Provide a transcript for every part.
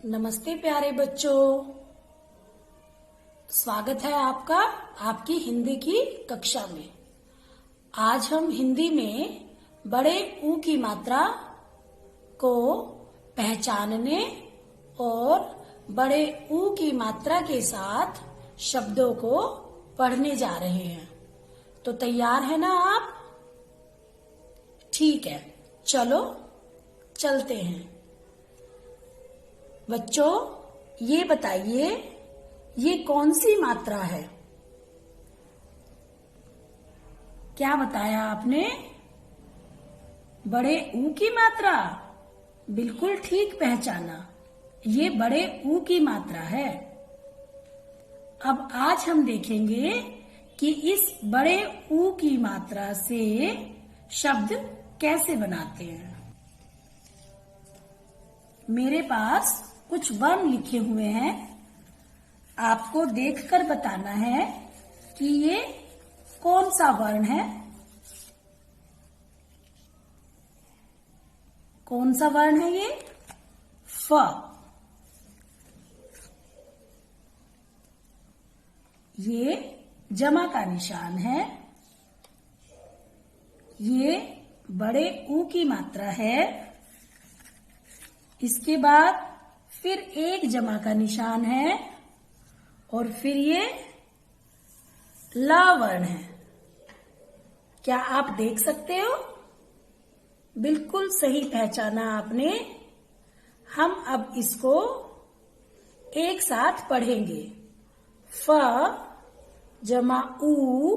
नमस्ते प्यारे बच्चों, स्वागत है आपका आपकी हिंदी की कक्षा में। आज हम हिंदी में बड़े ऊ की मात्रा को पहचानने और बड़े ऊ की मात्रा के साथ शब्दों को पढ़ने जा रहे हैं। तो तैयार है ना आप? ठीक है, चलो चलते हैं। बच्चों, ये बताइए, ये कौन सी मात्रा है? क्या बताया आपने? बड़े ऊ की मात्रा। बिल्कुल ठीक पहचाना, ये बड़े ऊ की मात्रा है। अब आज हम देखेंगे कि इस बड़े ऊ की मात्रा से शब्द कैसे बनाते हैं। मेरे पास कुछ वर्ण लिखे हुए हैं, आपको देखकर बताना है कि ये कौन सा वर्ण है। कौन सा वर्ण है ये? फ। ये जमा का निशान है। ये बड़े ऊ की मात्रा है। इसके बाद फिर एक जमा का निशान है और फिर ये ला वर्ण है। क्या आप देख सकते हो? बिल्कुल सही पहचाना आपने। हम अब इसको एक साथ पढ़ेंगे। फ जमा ऊ,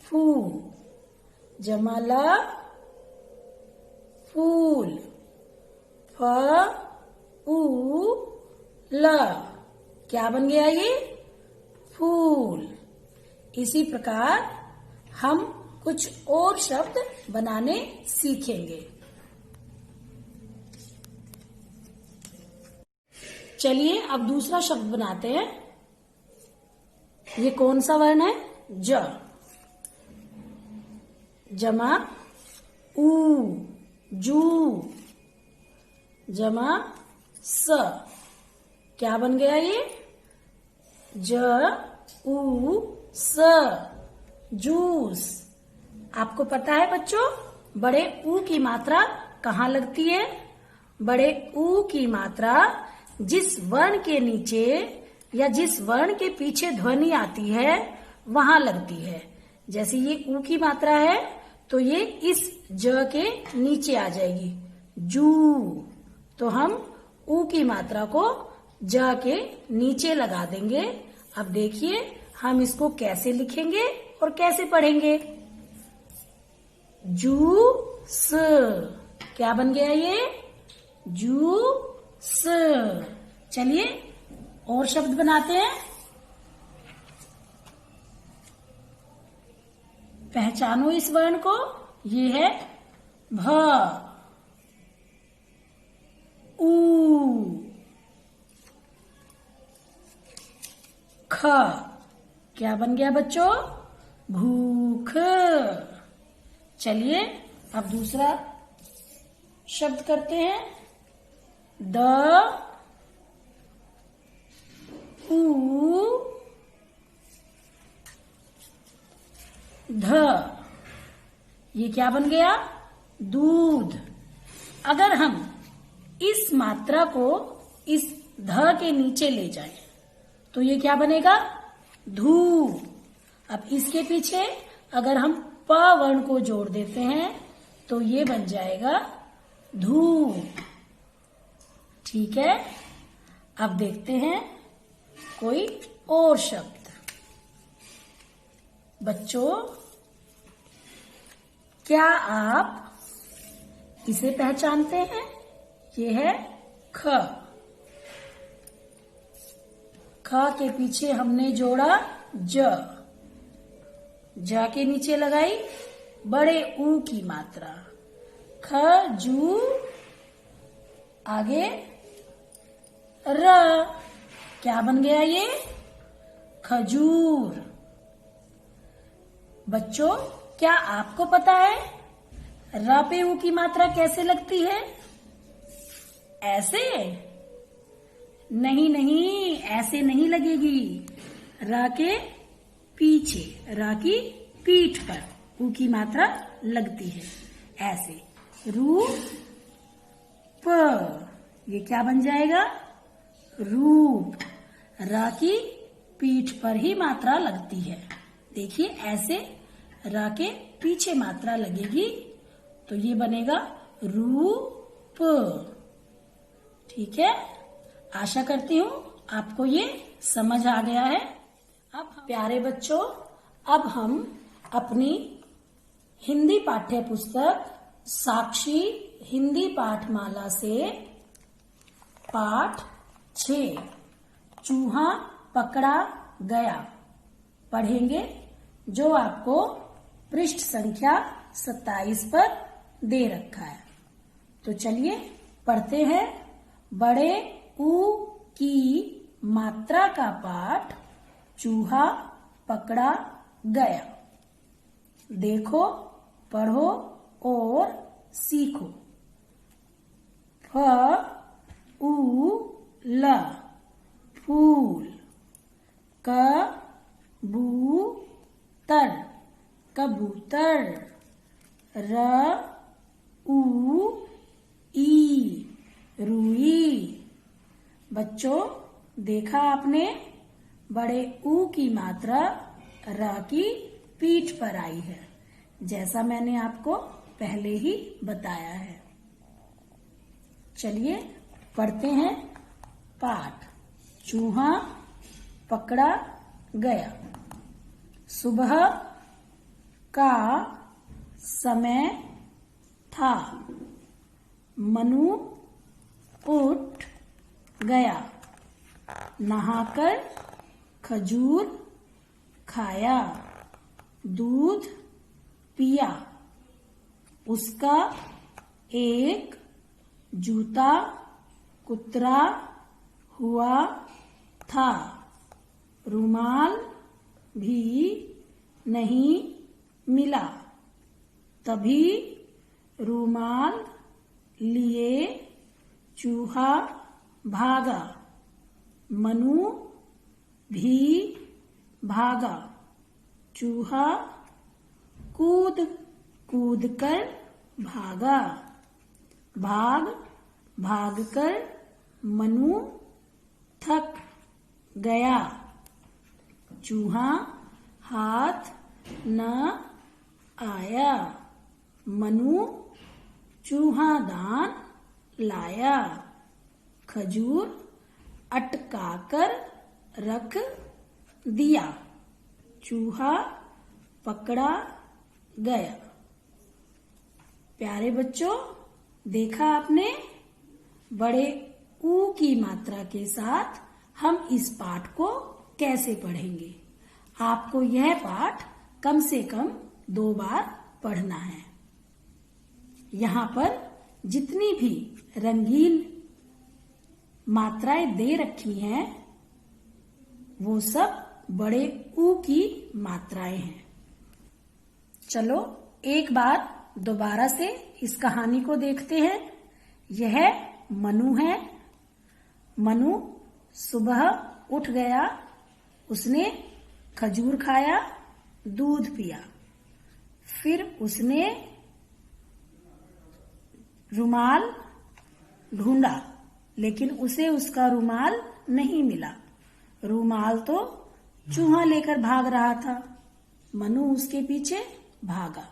फू जमा ला, फूल। फ ऊ ल। क्या बन गया ये? फूल। इसी प्रकार हम कुछ और शब्द बनाने सीखेंगे। चलिए अब दूसरा शब्द बनाते हैं। ये कौन सा वर्ण है? ज। जमा ऊ, जू जमा स। क्या बन गया ये? ज ऊ स, जूस। आपको पता है बच्चों, बड़े ऊ की मात्रा कहाँ लगती है? बड़े ऊ की मात्रा जिस वर्ण के नीचे या जिस वर्ण के पीछे ध्वनि आती है वहां लगती है। जैसे ये ऊ की मात्रा है तो ये इस ज के नीचे आ जाएगी, जू। तो हम ऊ की मात्रा को ज के नीचे लगा देंगे। अब देखिए हम इसको कैसे लिखेंगे और कैसे पढ़ेंगे। जूस। क्या बन गया ये? जूस। चलिए और शब्द बनाते हैं। पहचानो इस वर्ण को। ये है भ। ऊ, ख। क्या बन गया बच्चों? भूख। चलिए अब दूसरा शब्द करते हैं। द ऊ ध। ये क्या बन गया? दूध। अगर हम इस मात्रा को इस ध के नीचे ले जाएं तो ये क्या बनेगा? धू। अब इसके पीछे अगर हम प वर्ण को जोड़ देते हैं तो ये बन जाएगा धू। ठीक है, अब देखते हैं कोई और शब्द। बच्चों, क्या आप इसे पहचानते हैं? ये है ख। ख के पीछे हमने जोड़ा ज। ज के नीचे लगाई बड़े ऊ की मात्रा। ख जू, आगे र। क्या बन गया ये? खजूर। बच्चों, क्या आपको पता है र पे ऊ की मात्रा कैसे लगती है? ऐसे नहीं नहीं, ऐसे नहीं लगेगी। र के पीछे, र की पीठ पर ऊ की मात्रा लगती है, ऐसे। रूप, ये क्या बन जाएगा? रूप। र की पीठ पर ही मात्रा लगती है। देखिए ऐसे र के पीछे मात्रा लगेगी तो ये बनेगा रूप। ठीक है, आशा करती हूँ आपको ये समझ आ गया है। अब प्यारे बच्चों, अब हम अपनी हिंदी पाठ्य पुस्तक साक्षी हिंदी पाठमाला से पाठ 6 चूहा पकड़ा गया पढ़ेंगे, जो आपको पृष्ठ संख्या 27 पर दे रखा है। तो चलिए पढ़ते हैं। बड़े ऊ की मात्रा का पाठ चूहा पकड़ा गया। देखो, पढ़ो और सीखो। फ ऊ ल फूल। क बू तर कबूतर। र ऊ ई रुई। बच्चों, देखा आपने, बड़े ऊ की मात्रा र की पीठ पर आई है, जैसा मैंने आपको पहले ही बताया है। चलिए पढ़ते हैं पाठ। चूहा पकड़ा गया। सुबह का समय था। मनु उठ गया। नहाकर खजूर खाया। दूध पिया। उसका एक जूता कुतरा हुआ था। रुमाल भी नहीं मिला। तभी रुमाल लिए चूहा भागा। मनु भी भागा। चूहा कूद कूद कर भागा। भाग भाग कर मनु थक गया। चूहा हाथ न आया। मनु चूहादान लाया। खजूर अटकाकर रख दिया। चूहा पकड़ा गया। प्यारे बच्चों, देखा आपने, बड़े ऊ की मात्रा के साथ हम इस पाठ को कैसे पढ़ेंगे। आपको यह पाठ कम से कम 2 बार पढ़ना है। यहाँ पर जितनी भी रंगीन मात्राएं दे रखी हैं, वो सब बड़े ऊ की मात्राएं हैं। चलो एक बार दोबारा से इस कहानी को देखते हैं। यह मनु है। मनु सुबह उठ गया। उसने खजूर खाया, दूध पिया। फिर उसने रुमाल ढूंढा, लेकिन उसे उसका रुमाल नहीं मिला। रुमाल तो चूहा लेकर भाग रहा था। मनु उसके पीछे भागा।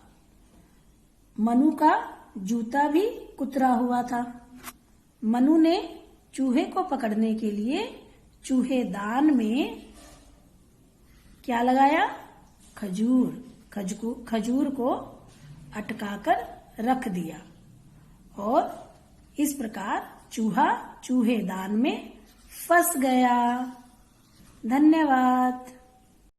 मनु का जूता भी कुतरा हुआ था। मनु ने चूहे को पकड़ने के लिए चूहेदान में क्या लगाया? खजूर को अटकाकर रख दिया और इस प्रकार चूहा चूहेदान में फंस गया। धन्यवाद।